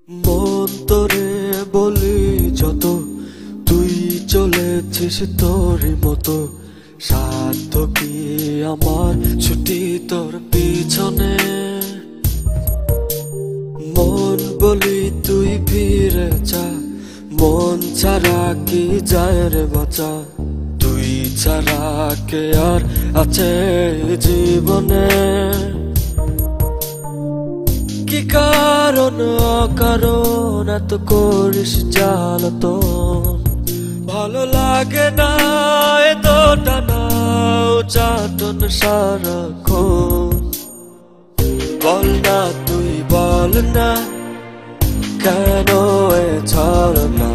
মন তোরে বলি যত, তুই চলেছিস তোর মতো। সাধ্য কি আমার ছুটি তোর পিছনে। মন বলি তুই ফিরে যা, মন ছাড়া কি যায় রে বাঁচা। তুই ছাড়া কে আর আছে জীবনে। কি কারণ অকারণ এত করিস জ্বালাতন। ভালো লাগে না এত টানা চাটন সারাক্ষণ। বল না তুই বল না, কেন এ ছলনা।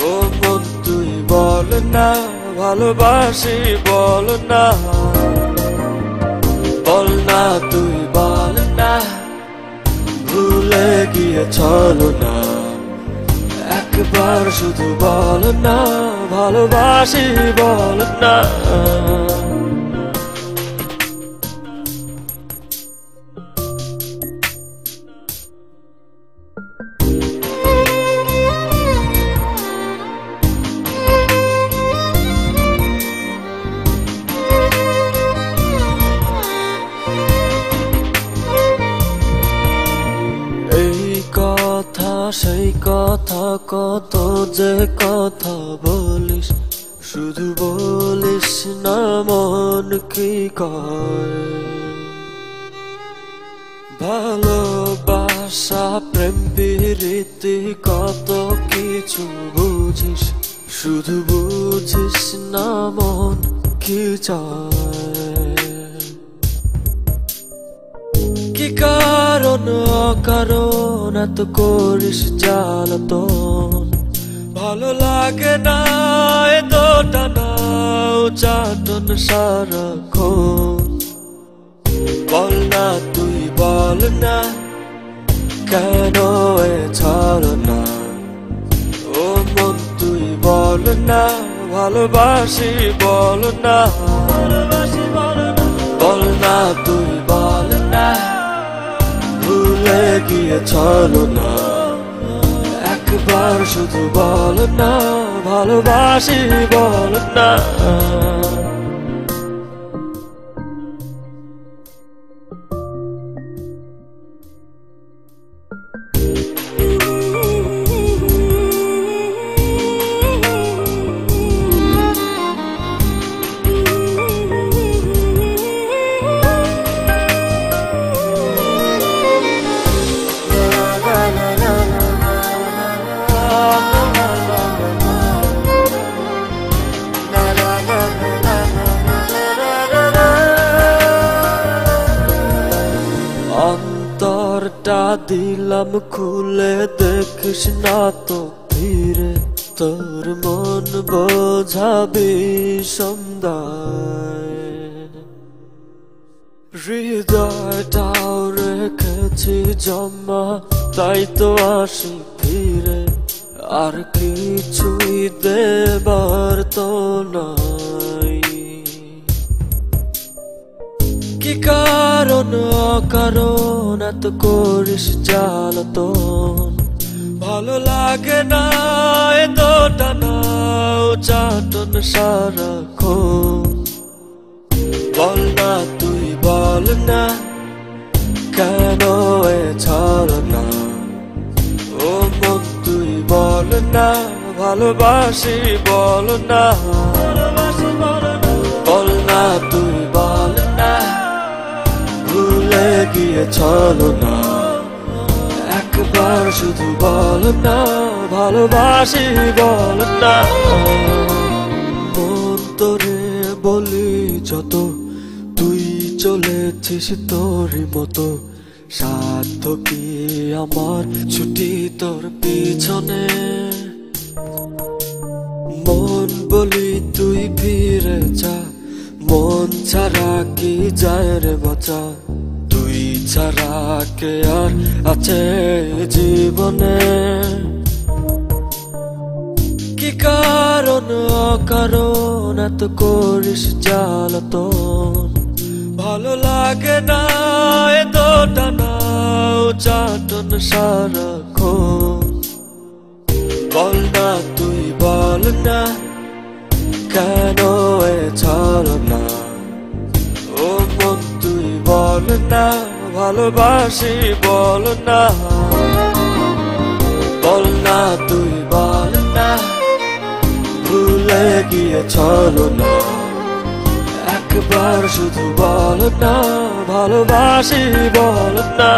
ও মন তুই বল না, ভালোবাসি বল না। বল না তুই বল না, ভুলে গিয়েছিল না। একবার শুধু বল না, ভালোবাসি বল না। সেই কথা কত যে কথা বলিস, শুধু বলিস না মন কি কয়। ভালোবাসা প্রেম প্রীতি কত কিছু বুঝিস, শুধু বুঝিস না মন কি চায়। কি কারণ অকারণ এত করিস জ্বালাতন। ভালো লাগে না এত টানা চাটন সারাক্ষণ। বল না তুই বল না, কেন এ ছলনা। ও মন তুই বল না, ভালোবাসি বল না। বল না তুই বল না, ভুলে গিয়েছিল না। একবার শুধু বল না, ভালোবাসি বল না। অন্তরটা দিলাম খুলে, দেখিস না তো ফিরে। তোর মন বোঝাবি সন্ধ্যায়। হৃদয়টাও রেখেছি জমা, তাই তো আসি ফিরে। আর কিছুই দেবার তো নাই। কি কারণ অকারণ এত করিস জ্বালাতন। ভালো লাগে না এত টানা চাটন সারাক্ষণ। বল না তুই বল না, কেন এ ছলনা। ও মন তুই বল না, ভালোবাসি বল না। বল না তুই বল না, ভুলে গিয়েছিল না। একবার শুধু বল না, ভালোবাসি বল না। মন তোরে বলি যত, তুই চলেছিস তোর মতো। সাধ্য কি আমার ছুটি তোর পিছনে। মন বলি তুই ফিরে যা, মন ছাড়া কি যায় রে বাঁচা। তুই ছাড়া কে আর আছে জীবনে। কি কারণ অকারণ এত করিস জ্বালাতন। ভালো লাগে না এত টানা চাটন সারাক্ষণ বল না তুই বল না কেন এ ছলনা ও মন তুই বল না ভালোবাসি বল না তুই বল না ভুলে গিয়ে ছলনা একবার শুধু বল না ভালোবাসি বল না